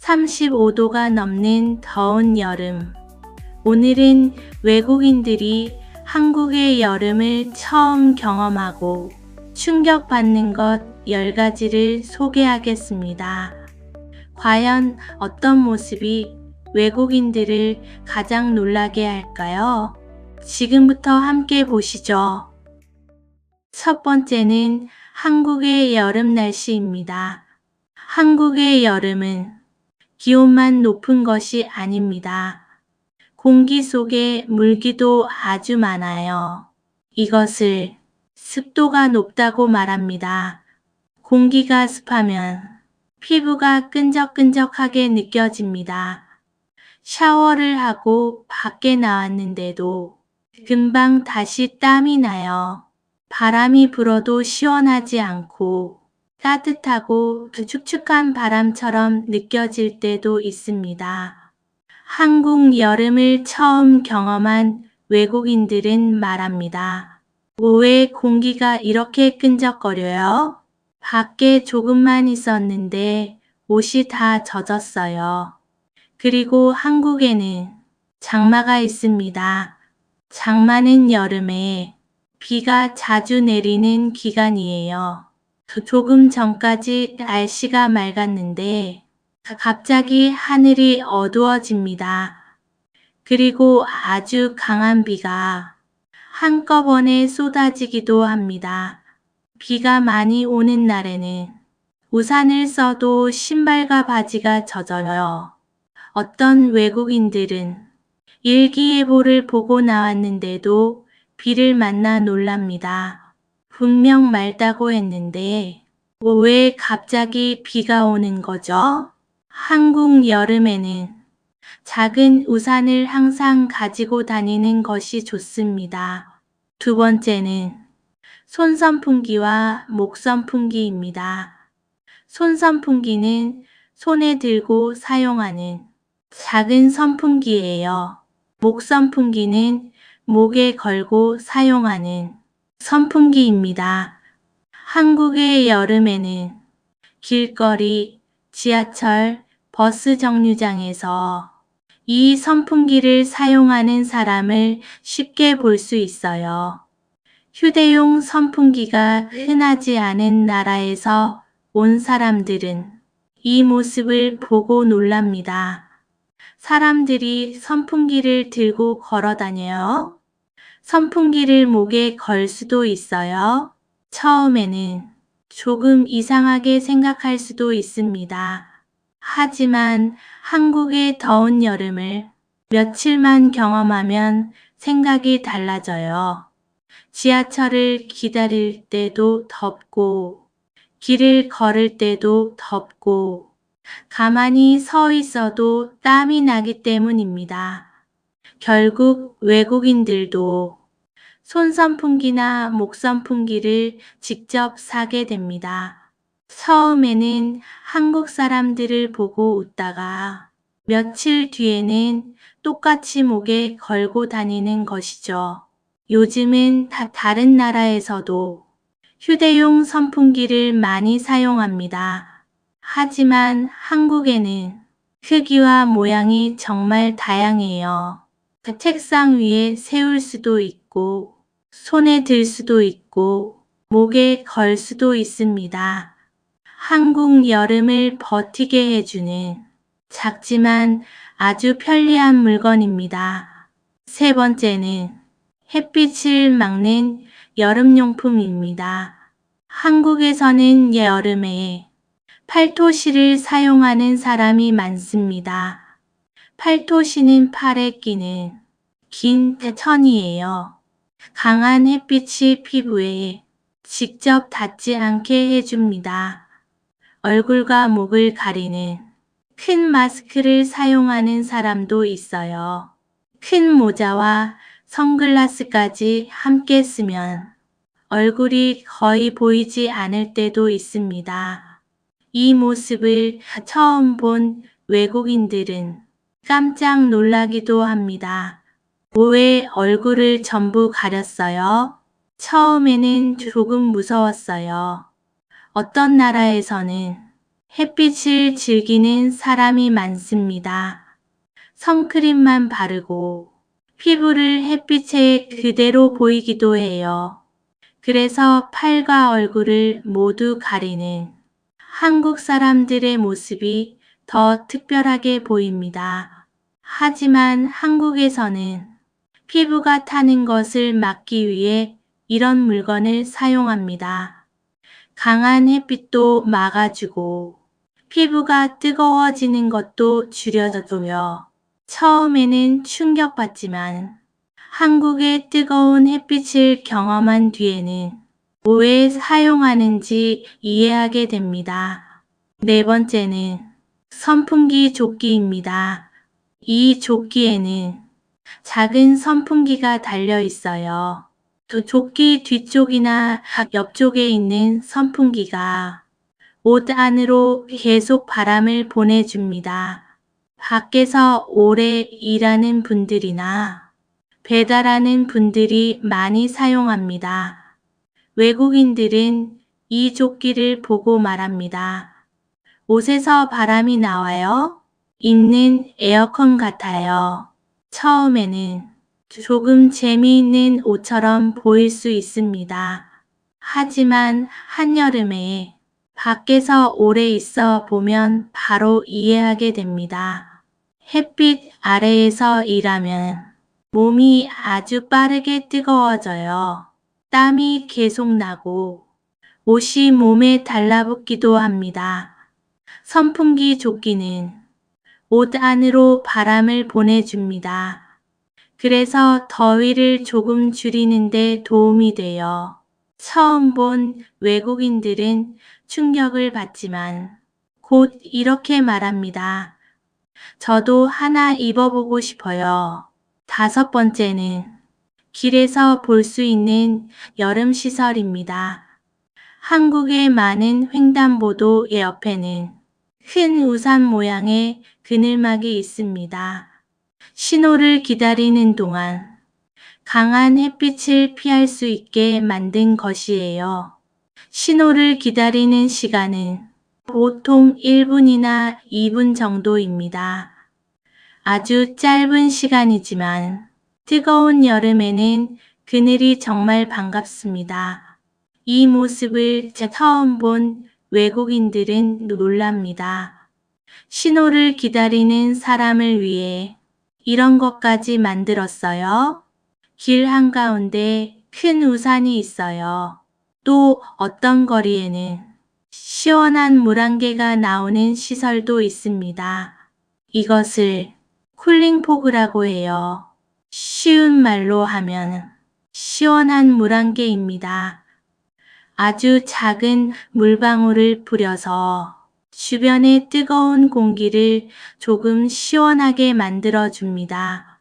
35도가 넘는 더운 여름. 오늘은 외국인들이 한국의 여름을 처음 경험하고 충격받는 것 10가지를 소개하겠습니다. 과연 어떤 모습이 외국인들을 가장 놀라게 할까요? 지금부터 함께 보시죠. 첫 번째는 한국의 여름 날씨입니다. 한국의 여름은 기온만 높은 것이 아닙니다. 공기 속에 물기도 아주 많아요. 이것을 습도가 높다고 말합니다. 공기가 습하면 피부가 끈적끈적하게 느껴집니다. 샤워를 하고 밖에 나왔는데도 금방 다시 땀이 나요. 바람이 불어도 시원하지 않고 따뜻하고 축축한 바람처럼 느껴질 때도 있습니다. 한국 여름을 처음 경험한 외국인들은 말합니다. 왜 공기가 이렇게 끈적거려요? 밖에 조금만 있었는데 옷이 다 젖었어요. 그리고 한국에는 장마가 있습니다. 장마는 여름에 비가 자주 내리는 기간이에요. 조금 전까지 날씨가 맑았는데 갑자기 하늘이 어두워집니다. 그리고 아주 강한 비가 한꺼번에 쏟아지기도 합니다. 비가 많이 오는 날에는 우산을 써도 신발과 바지가 젖어요. 어떤 외국인들은 일기예보를 보고 나왔는데도 비를 만나 놀랍니다. 분명 맑다고 했는데 왜 갑자기 비가 오는 거죠? 한국 여름에는 작은 우산을 항상 가지고 다니는 것이 좋습니다. 두 번째는 손선풍기와 목선풍기입니다. 손선풍기는 손에 들고 사용하는 작은 선풍기예요. 목선풍기는 목에 걸고 사용하는 선풍기입니다. 한국의 여름에는 길거리, 지하철, 버스 정류장에서 이 선풍기를 사용하는 사람을 쉽게 볼 수 있어요. 휴대용 선풍기가 흔하지 않은 나라에서 온 사람들은 이 모습을 보고 놀랍니다. 사람들이 선풍기를 들고 걸어 다녀요. 선풍기를 목에 걸 수도 있어요. 처음에는 조금 이상하게 생각할 수도 있습니다. 하지만 한국의 더운 여름을 며칠만 경험하면 생각이 달라져요. 지하철을 기다릴 때도 덥고, 길을 걸을 때도 덥고, 가만히 서 있어도 땀이 나기 때문입니다. 결국 외국인들도 손선풍기나 목선풍기를 직접 사게 됩니다. 처음에는 한국 사람들을 보고 웃다가 며칠 뒤에는 똑같이 목에 걸고 다니는 것이죠. 요즘은 다른 나라에서도 휴대용 선풍기를 많이 사용합니다. 하지만 한국에는 크기와 모양이 정말 다양해요. 책상 위에 세울 수도 있고, 손에 들 수도 있고, 목에 걸 수도 있습니다. 한국 여름을 버티게 해주는 작지만 아주 편리한 물건입니다. 세 번째는 햇빛을 막는 여름용품입니다. 한국에서는 여름에 팔토시를 사용하는 사람이 많습니다. 팔토시는 팔에 끼는 긴 천이에요. 강한 햇빛이 피부에 직접 닿지 않게 해줍니다. 얼굴과 목을 가리는 큰 마스크를 사용하는 사람도 있어요. 큰 모자와 선글라스까지 함께 쓰면 얼굴이 거의 보이지 않을 때도 있습니다. 이 모습을 처음 본 외국인들은 깜짝 놀라기도 합니다. 왜 얼굴을 전부 가렸어요? 처음에는 조금 무서웠어요. 어떤 나라에서는 햇빛을 즐기는 사람이 많습니다. 선크림만 바르고 피부를 햇빛에 그대로 보이기도 해요. 그래서 팔과 얼굴을 모두 가리는 한국 사람들의 모습이 더 특별하게 보입니다. 하지만 한국에서는 피부가 타는 것을 막기 위해 이런 물건을 사용합니다. 강한 햇빛도 막아주고 피부가 뜨거워지는 것도 줄여줘요. 처음에는 충격받지만 한국의 뜨거운 햇빛을 경험한 뒤에는 왜 사용하는지 이해하게 됩니다. 네 번째는 선풍기 조끼입니다. 이 조끼에는 작은 선풍기가 달려 있어요. 또 조끼 뒤쪽이나 옆쪽에 있는 선풍기가 옷 안으로 계속 바람을 보내줍니다. 밖에서 오래 일하는 분들이나 배달하는 분들이 많이 사용합니다. 외국인들은 이 조끼를 보고 말합니다. 옷에서 바람이 나와요? 있는 에어컨 같아요. 처음에는 조금 재미있는 옷처럼 보일 수 있습니다. 하지만 한여름에 밖에서 오래 있어 보면 바로 이해하게 됩니다. 햇빛 아래에서 일하면 몸이 아주 빠르게 뜨거워져요. 땀이 계속 나고 옷이 몸에 달라붙기도 합니다. 선풍기 조끼는 옷 안으로 바람을 보내줍니다. 그래서 더위를 조금 줄이는 데 도움이 돼요. 처음 본 외국인들은 충격을 받지만 곧 이렇게 말합니다. 저도 하나 입어보고 싶어요. 다섯 번째는 길에서 볼 수 있는 여름 시설입니다. 한국의 많은 횡단보도 옆에는 큰 우산 모양의 그늘막이 있습니다. 신호를 기다리는 동안 강한 햇빛을 피할 수 있게 만든 것이에요. 신호를 기다리는 시간은 보통 1분이나 2분 정도입니다. 아주 짧은 시간이지만 뜨거운 여름에는 그늘이 정말 반갑습니다. 이 모습을 처음 본 외국인들은 놀랍니다. 신호를 기다리는 사람을 위해 이런 것까지 만들었어요. 길 한가운데 큰 우산이 있어요. 또 어떤 거리에는 시원한 물안개가 나오는 시설도 있습니다. 이것을 쿨링포그라고 해요. 쉬운 말로 하면 시원한 물안개입니다. 아주 작은 물방울을 뿌려서 주변의 뜨거운 공기를 조금 시원하게 만들어 줍니다.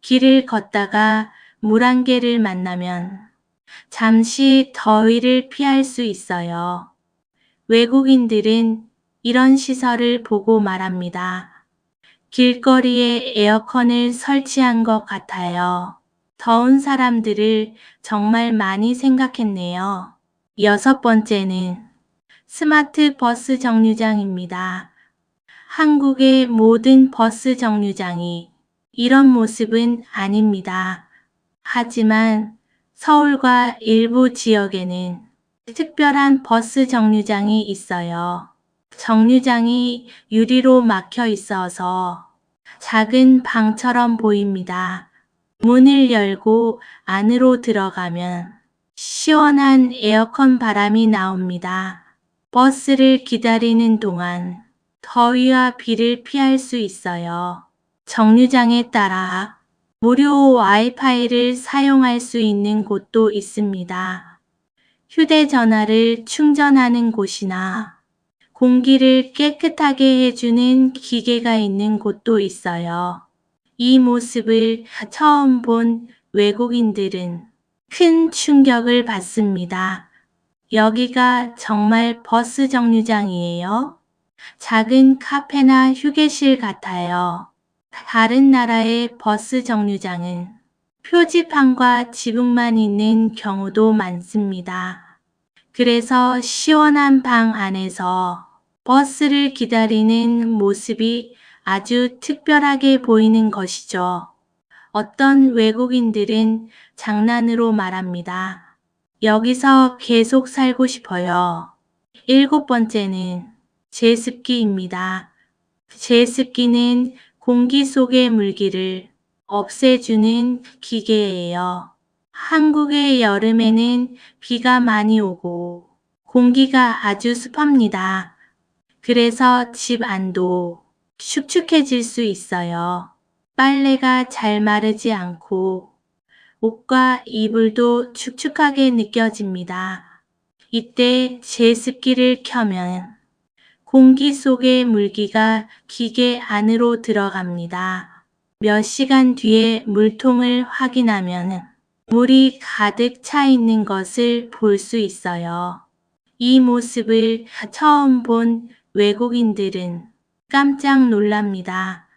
길을 걷다가 물안개를 만나면 잠시 더위를 피할 수 있어요. 외국인들은 이런 시설을 보고 말합니다. 길거리에 에어컨을 설치한 것 같아요. 더운 사람들을 정말 많이 생각했네요. 여섯 번째는 스마트 버스 정류장입니다. 한국의 모든 버스 정류장이 이런 모습은 아닙니다. 하지만 서울과 일부 지역에는 특별한 버스 정류장이 있어요. 정류장이 유리로 막혀 있어서 작은 방처럼 보입니다. 문을 열고 안으로 들어가면 시원한 에어컨 바람이 나옵니다. 버스를 기다리는 동안 더위와 비를 피할 수 있어요. 정류장에 따라 무료 와이파이를 사용할 수 있는 곳도 있습니다. 휴대전화를 충전하는 곳이나 공기를 깨끗하게 해주는 기계가 있는 곳도 있어요. 이 모습을 처음 본 외국인들은 큰 충격을 받습니다. 여기가 정말 버스 정류장이에요? 작은 카페나 휴게실 같아요. 다른 나라의 버스 정류장은 표지판과 지붕만 있는 경우도 많습니다. 그래서 시원한 방 안에서 버스를 기다리는 모습이 아주 특별하게 보이는 것이죠. 어떤 외국인들은 장난으로 말합니다. 여기서 계속 살고 싶어요. 7번째는 제습기입니다. 제습기는 공기 속의 물기를 없애주는 기계예요. 한국의 여름에는 비가 많이 오고 공기가 아주 습합니다. 그래서 집 안도 축축해질 수 있어요. 빨래가 잘 마르지 않고 옷과 이불도 축축하게 느껴집니다. 이때 제습기를 켜면 공기 속의 물기가 기계 안으로 들어갑니다. 몇 시간 뒤에 물통을 확인하면 물이 가득 차 있는 것을 볼 수 있어요. 이 모습을 처음 본 외국인들은 깜짝 놀랍니다.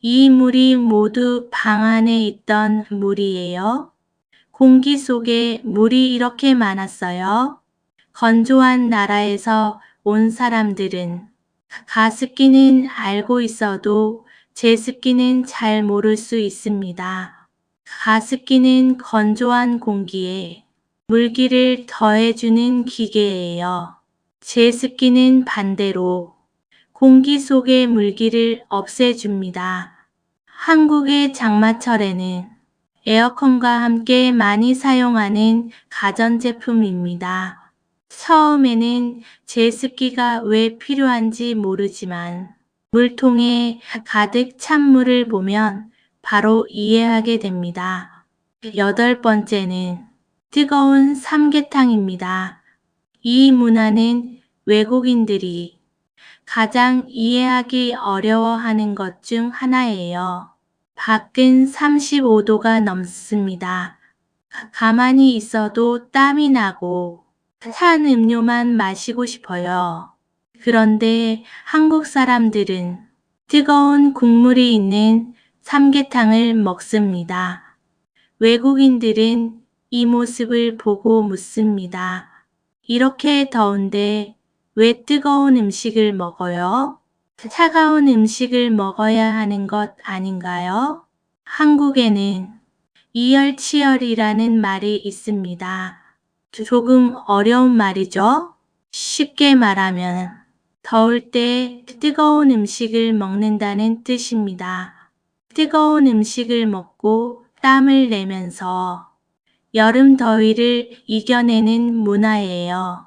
이 물이 모두 방 안에 있던 물이에요. 공기 속에 물이 이렇게 많았어요. 건조한 나라에서 온 사람들은 가습기는 알고 있어도 제습기는 잘 모를 수 있습니다. 가습기는 건조한 공기에 물기를 더해주는 기계예요. 제습기는 반대로 공기 속의 물기를 없애줍니다. 한국의 장마철에는 에어컨과 함께 많이 사용하는 가전제품입니다. 처음에는 제습기가 왜 필요한지 모르지만 물통에 가득 찬 물을 보면 바로 이해하게 됩니다. 8번째는 뜨거운 삼계탕입니다. 이 문화는 외국인들이 가장 이해하기 어려워하는 것 중 하나예요. 밖은 35도가 넘습니다. 가만히 있어도 땀이 나고 찬 음료만 마시고 싶어요. 그런데 한국 사람들은 뜨거운 국물이 있는 삼계탕을 먹습니다. 외국인들은 이 모습을 보고 묻습니다. 이렇게 더운데 왜 뜨거운 음식을 먹어요? 차가운 음식을 먹어야 하는 것 아닌가요? 한국에는 이열치열이라는 말이 있습니다. 조금 어려운 말이죠. 쉽게 말하면 더울 때 뜨거운 음식을 먹는다는 뜻입니다. 뜨거운 음식을 먹고 땀을 내면서 여름 더위를 이겨내는 문화예요.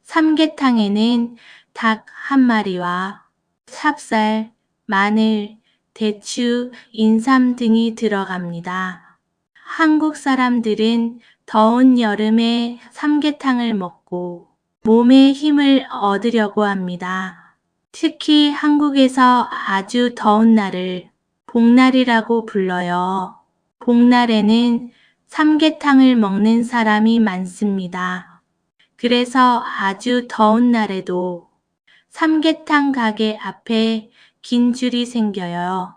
삼계탕에는 닭 한 마리와 찹쌀, 마늘, 대추, 인삼 등이 들어갑니다. 한국 사람들은 더운 여름에 삼계탕을 먹고 몸에 힘을 얻으려고 합니다. 특히 한국에서 아주 더운 날을 복날이라고 불러요. 복날에는 삼계탕을 먹는 사람이 많습니다. 그래서 아주 더운 날에도 삼계탕 가게 앞에 긴 줄이 생겨요.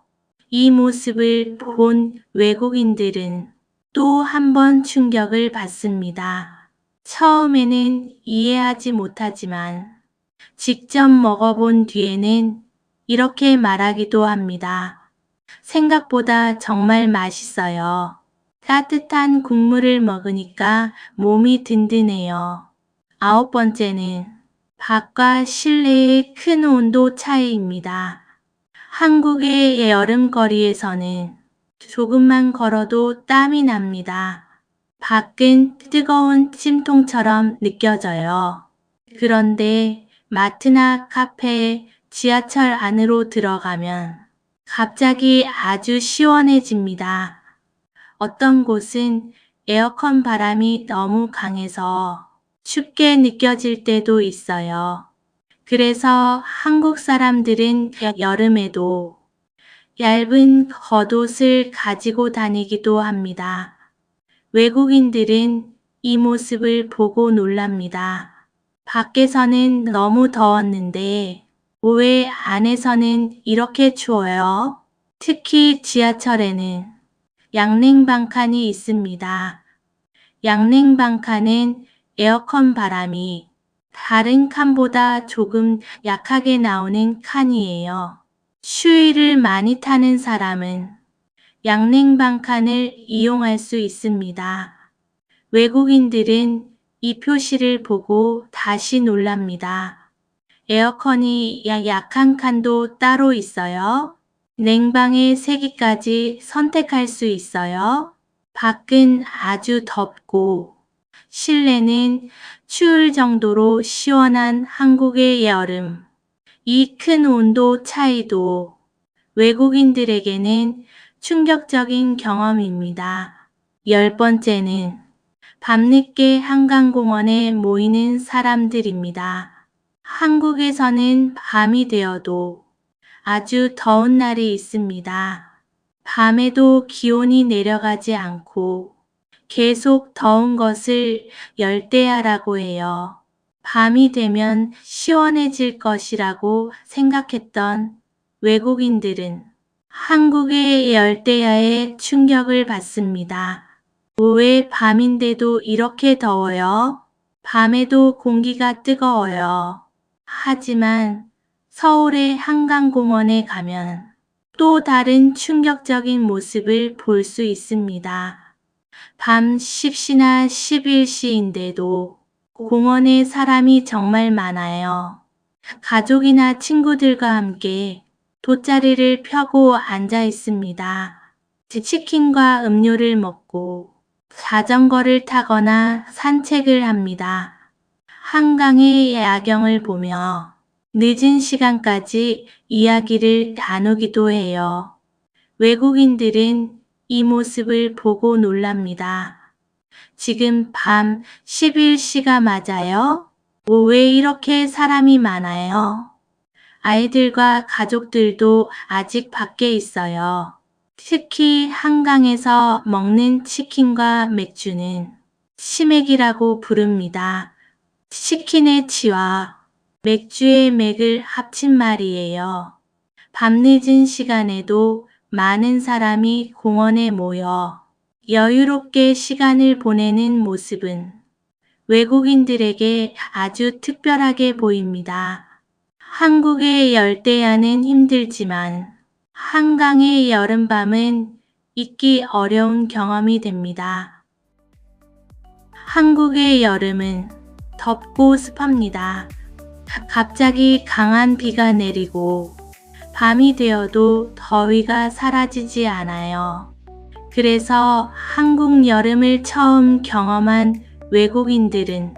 이 모습을 본 외국인들은 또 한 번 충격을 받습니다. 처음에는 이해하지 못하지만 직접 먹어본 뒤에는 이렇게 말하기도 합니다. 생각보다 정말 맛있어요. 따뜻한 국물을 먹으니까 몸이 든든해요. 9번째는 밖과 실내의 큰 온도 차이입니다. 한국의 여름거리에서는 조금만 걸어도 땀이 납니다. 밖은 뜨거운 찜통처럼 느껴져요. 그런데 마트나 카페, 지하철 안으로 들어가면 갑자기 아주 시원해집니다. 어떤 곳은 에어컨 바람이 너무 강해서 춥게 느껴질 때도 있어요. 그래서 한국 사람들은 여름에도 얇은 겉옷을 가지고 다니기도 합니다. 외국인들은 이 모습을 보고 놀랍니다. 밖에서는 너무 더웠는데 왜 안에서는 이렇게 추워요? 특히 지하철에는 양냉방칸이 있습니다. 양냉방칸은 에어컨 바람이 다른 칸보다 조금 약하게 나오는 칸이에요. 추위를 많이 타는 사람은 양냉방 칸을 이용할 수 있습니다. 외국인들은 이 표시를 보고 다시 놀랍니다. 에어컨이 약한 칸도 따로 있어요. 냉방의 세기까지 선택할 수 있어요. 밖은 아주 덥고 실내는 추울 정도로 시원한 한국의 여름. 이 큰 온도 차이도 외국인들에게는 충격적인 경험입니다. 10번째는 밤늦게 한강공원에 모이는 사람들입니다. 한국에서는 밤이 되어도 아주 더운 날이 있습니다. 밤에도 기온이 내려가지 않고 계속 더운 것을 열대야라고 해요. 밤이 되면 시원해질 것이라고 생각했던 외국인들은 한국의 열대야에 충격을 받습니다. 왜 밤인데도 이렇게 더워요? 밤에도 공기가 뜨거워요. 하지만 서울의 한강공원에 가면 또 다른 충격적인 모습을 볼 수 있습니다. 밤 10시나 11시인데도 공원에 사람이 정말 많아요. 가족이나 친구들과 함께 돗자리를 펴고 앉아 있습니다. 치킨과 음료를 먹고 자전거를 타거나 산책을 합니다. 한강의 야경을 보며 늦은 시간까지 이야기를 나누기도 해요. 외국인들은 이 모습을 보고 놀랍니다. 지금 밤 11시가 맞아요? 왜 이렇게 사람이 많아요? 아이들과 가족들도 아직 밖에 있어요. 특히 한강에서 먹는 치킨과 맥주는 치맥이라고 부릅니다. 치킨의 치와 맥주의 맥을 합친 말이에요. 밤늦은 시간에도 많은 사람이 공원에 모여 여유롭게 시간을 보내는 모습은 외국인들에게 아주 특별하게 보입니다. 한국의 열대야는 힘들지만 한강의 여름밤은 잊기 어려운 경험이 됩니다. 한국의 여름은 덥고 습합니다. 갑자기 강한 비가 내리고 밤이 되어도 더위가 사라지지 않아요. 그래서 한국 여름을 처음 경험한 외국인들은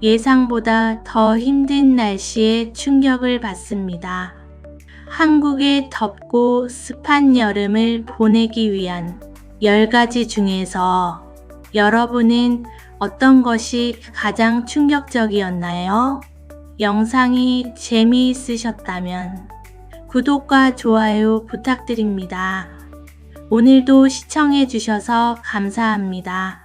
예상보다 더 힘든 날씨에 충격을 받습니다. 한국의 덥고 습한 여름을 보내기 위한 10가지 중에서 여러분은 어떤 것이 가장 충격적이었나요? 영상이 재미있으셨다면 구독과 좋아요 부탁드립니다. 오늘도 시청해 주셔서 감사합니다.